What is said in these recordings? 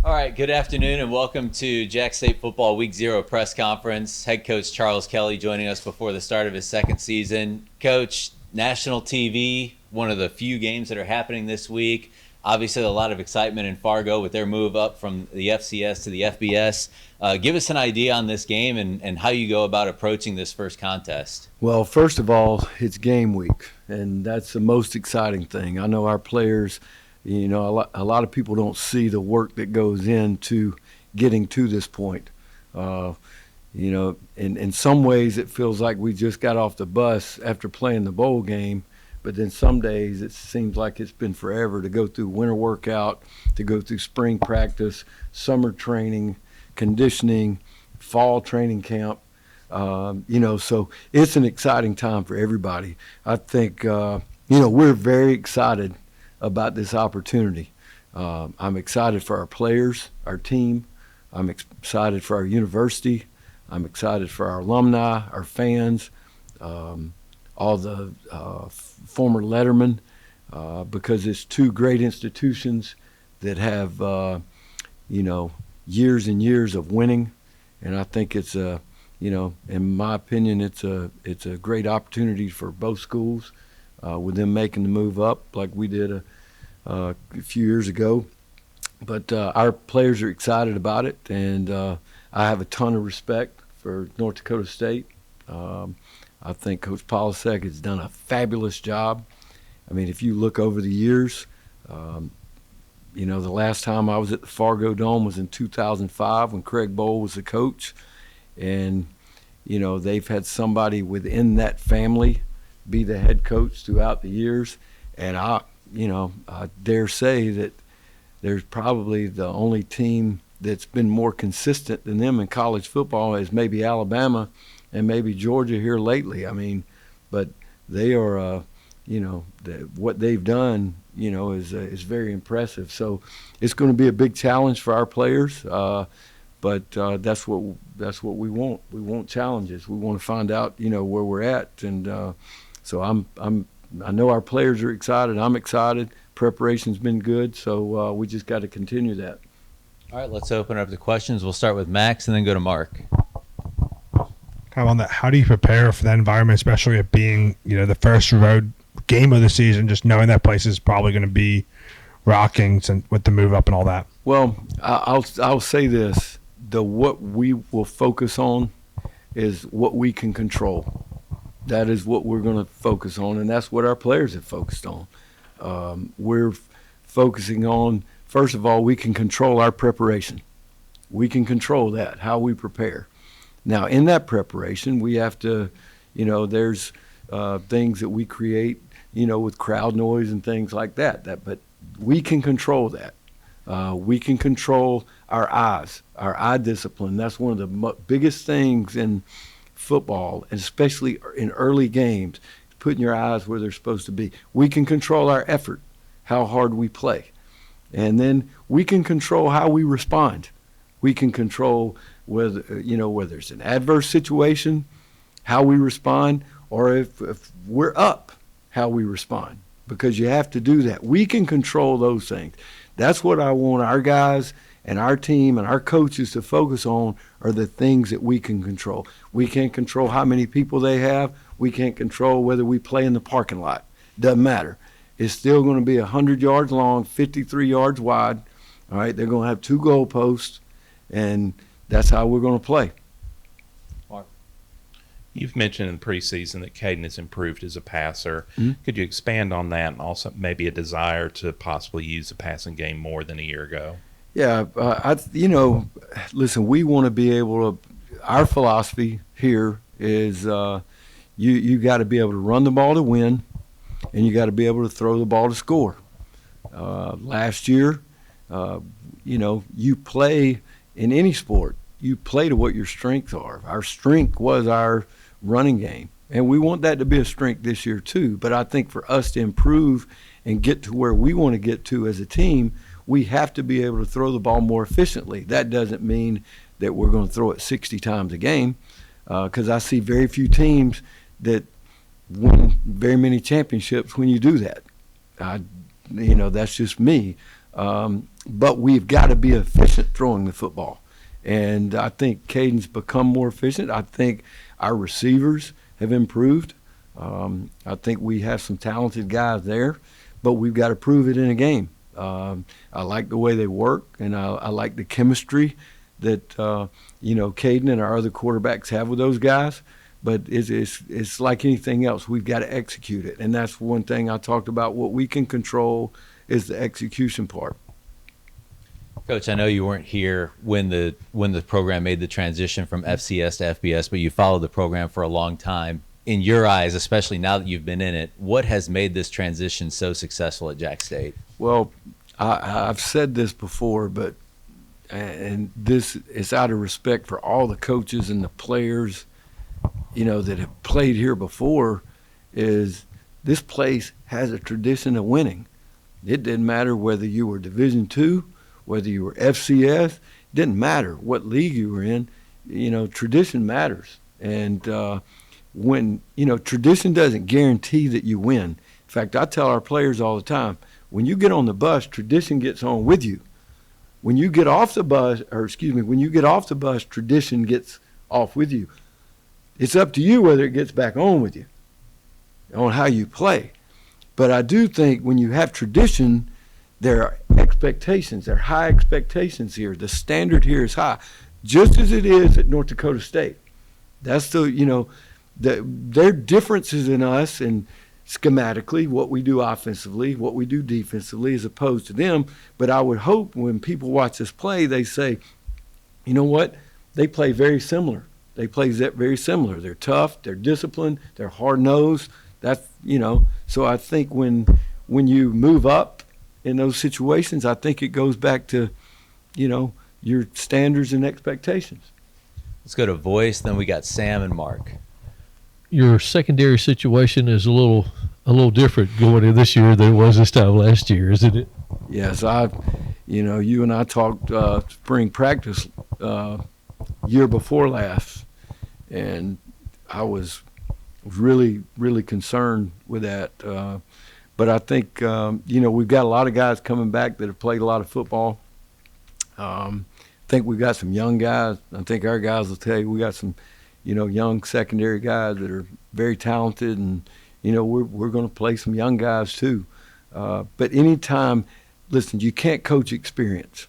All right, good afternoon and welcome to Jack State Football Week 0 press conference. Head coach Charles Kelly joining us before the start of his second season. Coach, national TV, one of the few games that are happening this week. Obviously a lot of excitement in Fargo with their move up from the FCS to the FBS. Give us an idea on this game and how you go about approaching this first contest. Well, first of all, it's game week, and that's the most exciting thing. I know our players, a lot of people don't see the work that goes into getting to this point. In some ways it feels like we just got off the bus after playing the bowl game, but then some days it seems like it's been forever to go through winter workout, to go through spring practice, summer training, conditioning, fall training camp. So it's an exciting time for everybody. I think, we're very excited about this opportunity. I'm excited for our players, our team. I'm excited for our university. I'm excited for our alumni, our fans, all the former lettermen, because it's two great institutions that have, years and years of winning. And I think it's in my opinion, it's a great opportunity for both schools, with them making the move up like we did a few years ago. But our players are excited about it, and I have a ton of respect for North Dakota State. I think Coach Polasek has done a fabulous job. I mean, if you look over the years, the last time I was at the Fargo Dome was in 2005 when Craig Bowl was the coach. And, they've had somebody within that family be the head coach throughout the years. And I dare say that there's probably the only team that's been more consistent than them in college football is maybe Alabama and maybe Georgia here lately. I mean, but they are, what they've done, is very impressive. So it's going to be a big challenge for our players. But that's what we want. We want challenges. We want to find out, where we're at. And so I know our players are excited. I'm excited. Preparation's been good. So we just got to continue that. All right, let's open up the questions. We'll start with Max and then go to Mark. Kind of on that, how do you prepare for that environment, especially it being, the first road game of the season, just knowing that place is probably going to be rocking with the move up and all that? Well, I'll say this. What we will focus on is what we can control. That is what we're going to focus on, and that's what our players have focused on. We're focusing on, first of all, we can control our preparation. We can control that, how we prepare. Now, in that preparation, we have to, there's things that we create, with crowd noise and things like that. But we can control that. We can control our eyes, our eye discipline. That's one of the biggest things in football, and especially in early games, putting your eyes where they're supposed to be. We can control our effort, how hard we play. And then we can control how we respond. We can control whether it's an adverse situation, how we respond, or if we're up, how we respond, because you have to do that. We can control those things. That's what I want our guys and our team and our coaches to focus on, are the things that we can control. We can't control how many people they have. We can't control whether we play in the parking lot. Doesn't matter. It's still going to be 100 yards long, 53 yards wide. All right, they're going to have 2 goalposts, and that's how we're going to play. Mark. You've mentioned in preseason that Caden has improved as a passer. Mm-hmm. Could you expand on that, and also maybe a desire to possibly use the passing game more than a year ago? Yeah, listen, we want to be able to – our philosophy here is you got to be able to run the ball to win, and you got to be able to throw the ball to score. Last year, you play in any sport, you play to what your strengths are. Our strength was our running game, and we want that to be a strength this year too. But I think for us to improve and get to where we want to get to as a team, we have to be able to throw the ball more efficiently. That doesn't mean that we're going to throw it 60 times a game, because I see very few teams that win very many championships when you do that. That's just me. But we've got to be efficient throwing the football. And I think Caden's become more efficient. I think our receivers have improved. I think we have some talented guys there, but we've got to prove it in a game. I like the way they work, and I like the chemistry that Caden and our other quarterbacks have with those guys. But it's like anything else. We've got to execute it, and that's one thing I talked about. What we can control is the execution part. Coach, I know you weren't here when the program made the transition from FCS to FBS, but you followed the program for a long time. In your eyes, especially now that you've been in it, what has made this transition so successful at Jack State? Well, I've said this before, and this is out of respect for all the coaches and the players, that have played here before, is this place has a tradition of winning. It didn't matter whether you were Division II, whether you were FCS, it didn't matter what league you were in. Tradition matters. And when tradition doesn't guarantee that you win. In fact, I tell our players all the time, when you get on the bus, tradition gets on with you. When you get off the bus, tradition gets off with you. It's up to you whether it gets back on with you, on how you play. But I do think when you have tradition, there are expectations. There are high expectations here. The standard here is high, just as it is at North Dakota State. That's their differences in us and schematically, what we do offensively, what we do defensively, as opposed to them. But I would hope when people watch us play, they say, you know what? They play very similar. Very similar. They're tough. They're disciplined. They're hard-nosed. So I think when you move up in those situations, I think it goes back to, your standards and expectations. Let's go to voice. Then we got Sam and Mark. Your secondary situation is a little different going in this year than it was this time last year, isn't it? Yes, you and I talked spring practice year before last, and I was really, really concerned with that. But I think, we've got a lot of guys coming back that have played a lot of football. I think we've got some young guys. I think our guys will tell you we got some, young secondary guys that are very talented, and, we're going to play some young guys too. But anytime, listen, you can't coach experience.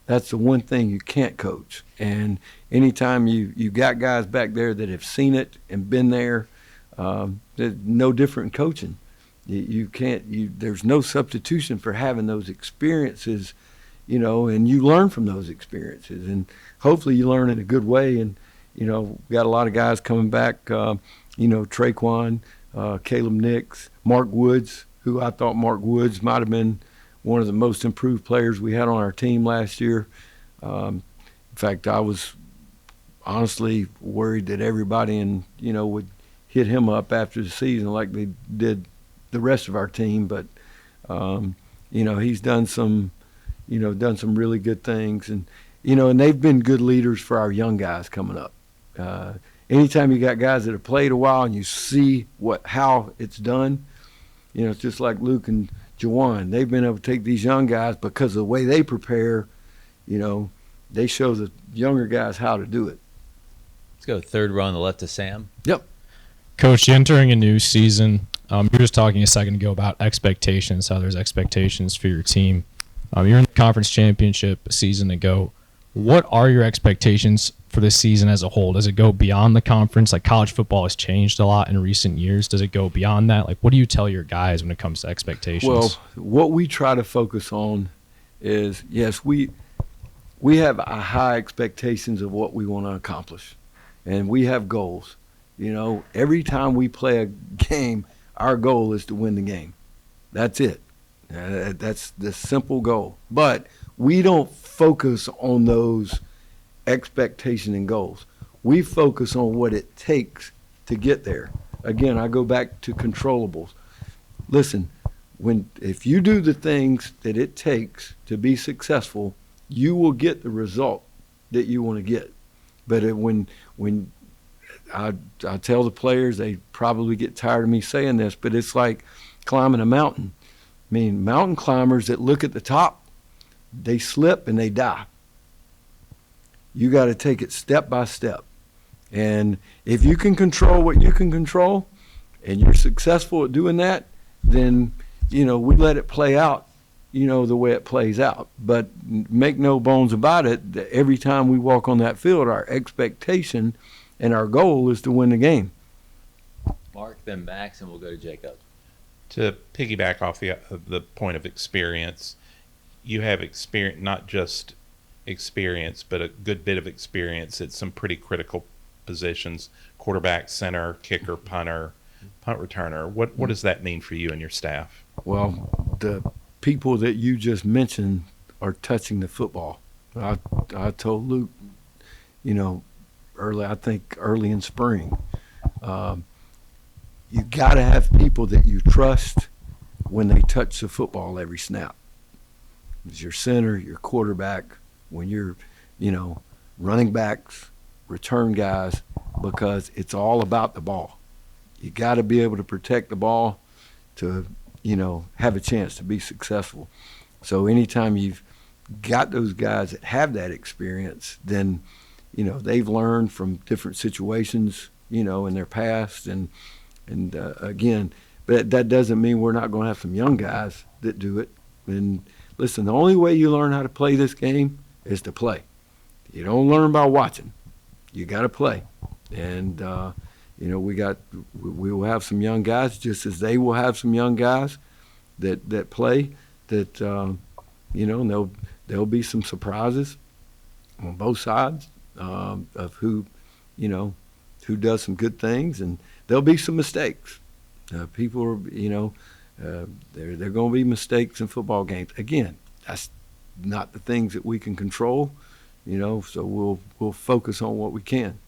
That's the one thing you can't coach. And anytime you got guys back there that have seen it and been there, there's no different in coaching. There's no substitution for having those experiences, and you learn from those experiences. And hopefully you learn in a good way. And, we got a lot of guys coming back, Traquan, Caleb Nix, Mark Woods, who I thought Mark Woods might have been one of the most improved players we had on our team last year. In fact, I was honestly worried that everybody would hit him up after the season like they did the rest of our team. But, he's done some really good things. And, and they've been good leaders for our young guys coming up. Anytime you got guys that have played a while and you see how it's done, it's just like Luke and Jawaun. They've been able to take these young guys because of the way they prepare, they show the younger guys how to do it. Let's go third row on the left to Sam. Yep. Coach, entering a new season, you were just talking a second ago about expectations, how there's expectations for your team. You're in the conference championship a season ago. What are your expectations for this season as a whole? Does it go beyond the conference? Like, college football has changed a lot in recent years. Does it go beyond that? Like, what do you tell your guys when it comes to expectations? Well, what we try to focus on is, yes, we have high expectations of what we want to accomplish, and we have goals. Every time we play a game, our goal is to win the game. That's it. That's the simple goal. But we don't focus on those expectations and goals. We focus on what it takes to get there. Again, I go back to controllables. Listen, if you do the things that it takes to be successful, you will get the result that you want to get. But when I tell the players, they probably get tired of me saying this, but it's like climbing a mountain. I mean, mountain climbers that look at the top, they slip and they die. You got to take it step by step. And if you can control what you can control and you're successful at doing that, then, we let it play out, the way it plays out. But make no bones about it, that every time we walk on that field, our expectation and our goal is to win the game. Mark, then Max, and we'll go to Jacob. To piggyback off the point of experience, you have experience, not just experience, but a good bit of experience at some pretty critical positions: quarterback, center, kicker, punter, punt returner. What does that mean for you and your staff? Well, the people that you just mentioned are touching the football. I told Luke, early in spring, you got to have people that you trust when they touch the football every snap. It's your center, your quarterback, when you're, running backs, return guys, because it's all about the ball. You got to be able to protect the ball to, have a chance to be successful. So anytime you've got those guys that have that experience, then, they've learned from different situations, in their past. And again, but that doesn't mean we're not going to have some young guys that do it. And listen, the only way you learn how to play this game is to play. You don't learn by watching. You got to play. And, we will have some young guys, just as they will have some young guys that play, that, and there'll be some surprises on both sides of who does some good things, and there'll be some mistakes. People are, there are going to be mistakes in football games. Again, that's not the things that we can control, so we'll focus on what we can.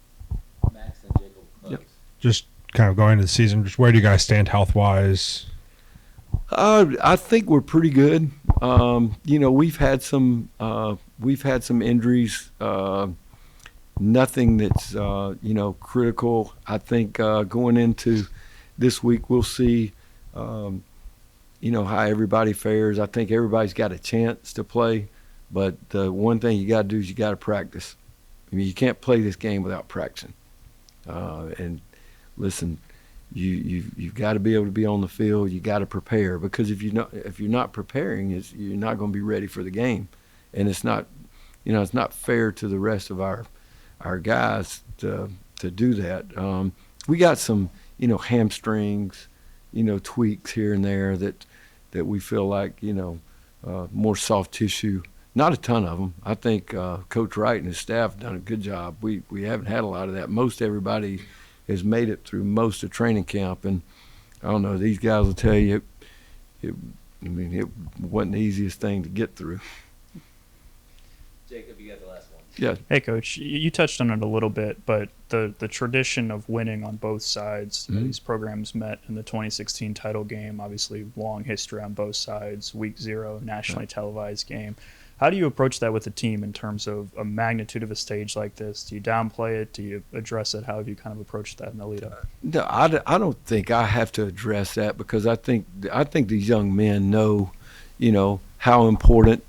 Max and Jacob. Yep. Just kind of going into the season, just where do you guys stand health-wise? I think we're pretty good. We've had some injuries. Nothing that's critical. I think going into this week, we'll see how everybody fares. I think everybody's got a chance to play, but the one thing you got to do is you got to practice. I mean, you can't play this game without practicing. And listen, you've got to be able to be on the field. You got to prepare, because if you're not preparing, you're not going to be ready for the game, and it's not fair to the rest of our guys to do that. We got some hamstrings, tweaks here and there that we feel like more soft tissue. Not a ton of them. I think Coach Wright and his staff have done a good job. We haven't had a lot of that. Most everybody has made it through most of training camp, and I don't know, these guys will tell you it wasn't the easiest thing to get through. Jacob, you got the last one. Yeah. Hey, Coach, you touched on it a little bit, but the tradition of winning on both sides, these programs met in the 2016 title game, obviously long history on both sides, week 0, nationally televised game. How do you approach that with the team in terms of a magnitude of a stage like this? Do you downplay it? Do you address it? How have you kind of approached that in the lead up? No, I don't think I have to address that, because I think these young men know, how important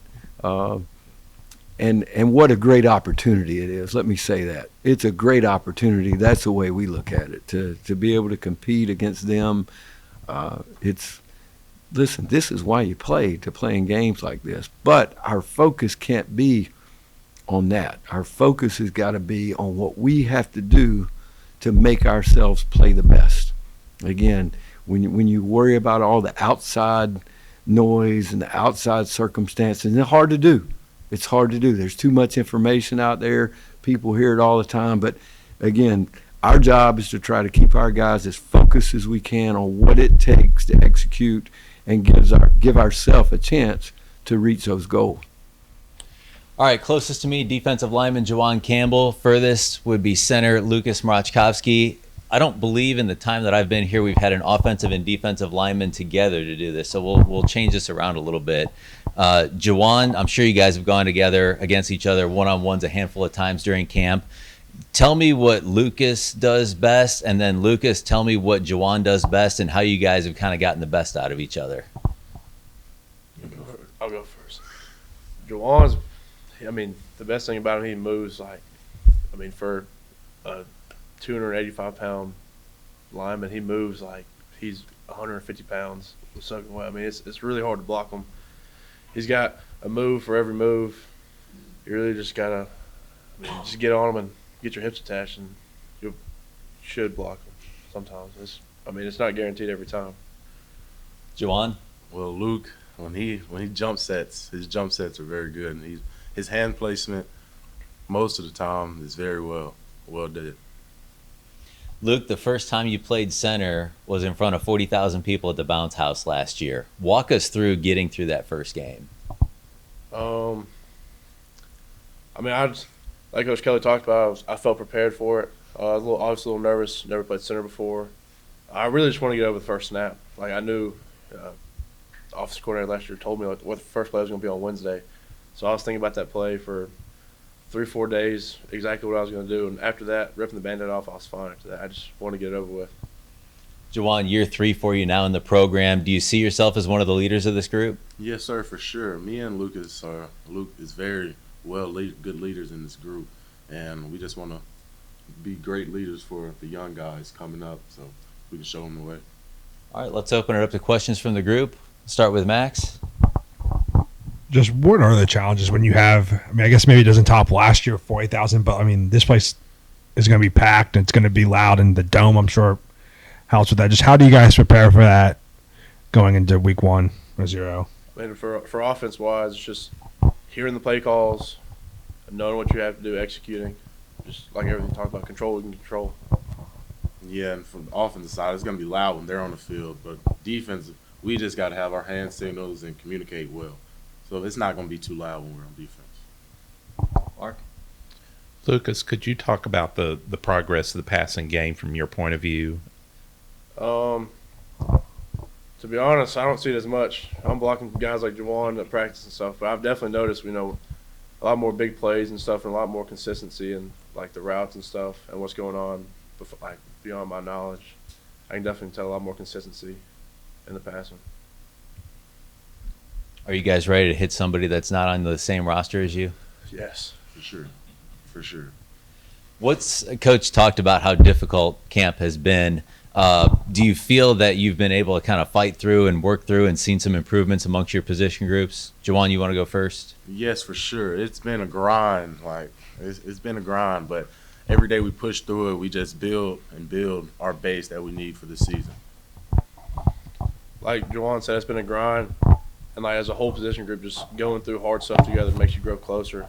and what a great opportunity it is. Let me say that. It's a great opportunity. That's the way we look at it, to be able to compete against them. Listen, this is why you play in games like this. But our focus can't be on that. Our focus has got to be on what we have to do to make ourselves play the best. Again, when you worry about all the outside noise and the outside circumstances, it's hard to do. It's hard to do. There's too much information out there. People hear it all the time. But again, our job is to try to keep our guys as focused as we can on what it takes to execute and give ourselves a chance to reach those goals. All right, closest to me, defensive lineman Jawaun Campbell. Furthest would be center Lucas Mrachkovskiy. I don't believe in the time that I've been here we've had an offensive and defensive lineman together to do this, so we'll change this around a little bit. Jawaun, I'm sure you guys have gone together against each other one-on-ones a handful of times during camp. Tell me what Lucas does best, and then Lucas, tell me what Jawaun does best, and how you guys have kind of gotten the best out of each other. I'll go first. Jawaun's, the best thing about him, he moves for a 285-pound lineman, he moves like he's 150 pounds soaking wet. It's really hard to block him. He's got a move for every move. You really just gotta just get on him and get your hips attached, and you should block him. Sometimes it's not guaranteed every time. Jawaun? Well, Luke, when he jump sets, his jump sets are very good, and his hand placement most of the time is very well did. Luke, the first time you played center was in front of 40,000 people at the Bounce House last year. Walk us through getting through that first game. Like Coach Kelly talked about, I felt prepared for it. I was obviously a little nervous. Never played center before. I really just wanted to get over the first snap. Like, I knew the offensive coordinator last year told me what the first play was going to be on Wednesday. So I was thinking about that play for 3-4 days, exactly what I was going to do. And after that, ripping the Band-Aid off, I was fine after that. I just wanted to get it over with. Jawaun, year 3 for you now in the program. Do you see yourself as one of the leaders of this group? Yes, sir, for sure. Me and Luke is very good leaders in this group, and we just want to be great leaders for the young guys coming up, so we can show them the way. All right, let's open it up to questions from the group. Start with Max. Just what are the challenges when you have, I guess maybe it doesn't top last year, 48,000, but this place is going to be packed and it's going to be loud, and the dome, I'm sure, helps with that. Just how do you guys prepare for that going into week 1 or 0? For offense-wise, it's just hearing the play calls, knowing what you have to do, executing. Just like everything talked about, control, we can control. Yeah, and from the offensive side, it's going to be loud when they're on the field. But defensive, we just got to have our hand signals and communicate well. So it's not going to be too loud when we're on defense. Mark? Lucas, could you talk about the progress of the passing game from your point of view? To be honest, I don't see it as much. I'm blocking guys like Jawaun at practice and stuff, but I've definitely noticed, a lot more big plays and stuff, and a lot more consistency in like the routes and stuff and what's going on, beyond my knowledge. I can definitely tell a lot more consistency in the passing. Are you guys ready to hit somebody that's not on the same roster as you? Yes, For sure. Coach talked about how difficult camp has been. Do you feel that you've been able to kind of fight through and work through and seen some improvements amongst your position groups? Jawaun, you want to go first? Yes, for sure. It's been a grind. It's been a grind, but every day we push through it. We just build our base that we need for the season. Like Jawaun said, it's been a grind, and as a whole position group, just going through hard stuff together makes you grow closer.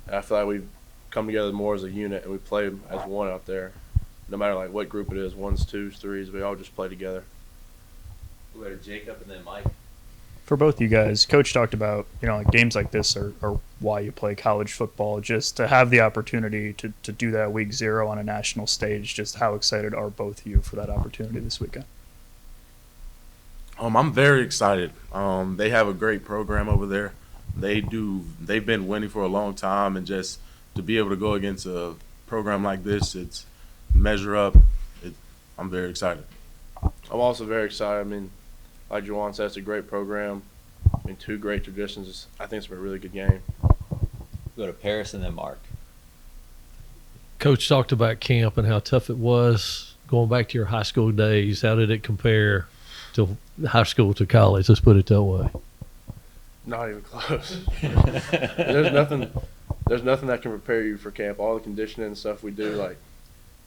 And I feel like we've come together more as a unit, and we play as one out there. No matter what group it is, 1s, 2s, 3s, we all just play together. We'll go to Jacob and then Mike. For both you guys, Coach talked about, games like this are why you play college football. Just to have the opportunity to do that week 0 on a national stage, just how excited are both of you for that opportunity this weekend? I'm very excited. They have a great program over there. They've been winning for a long time, and just to be able to go against a program like this, it's measure up. I'm very excited. I'm also very excited. Like Jawaun said, it's a great program. 2 great traditions. I think it's been a really good game. We'll go to Paris and then Mark. Coach talked about camp and how tough it was. Going back to your high school days, how did it compare to high school to college? Let's put it that way. Not even close. There's nothing that can prepare you for camp. All the conditioning and stuff we do,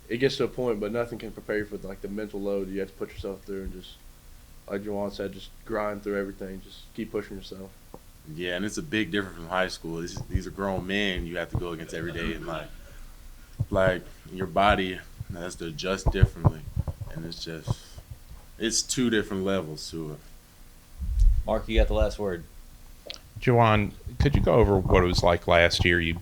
it gets to a point, but nothing can prepare you for the mental load you have to put yourself through, and just like Jawaun said, just grind through everything. Just keep pushing yourself. Yeah, and it's a big difference from high school. These are grown men you have to go against every day, and your body has to adjust differently, and it's 2 different levels to it. Mark, you got the last word. Jawaun, could you go over what it was like last year? You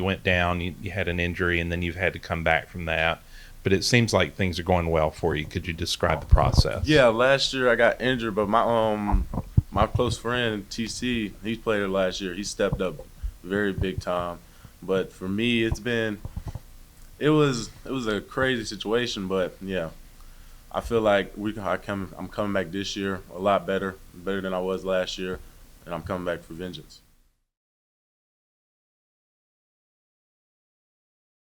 went down, you had an injury, and then you've had to come back from that. But it seems like things are going well for you. Could you describe the process? Yeah, last year I got injured, but my close friend TC, he played it last year. He stepped up very big time. But for me, it was a crazy situation. But yeah, I feel like I'm coming back this year a lot better than I was last year, and I'm coming back for vengeance.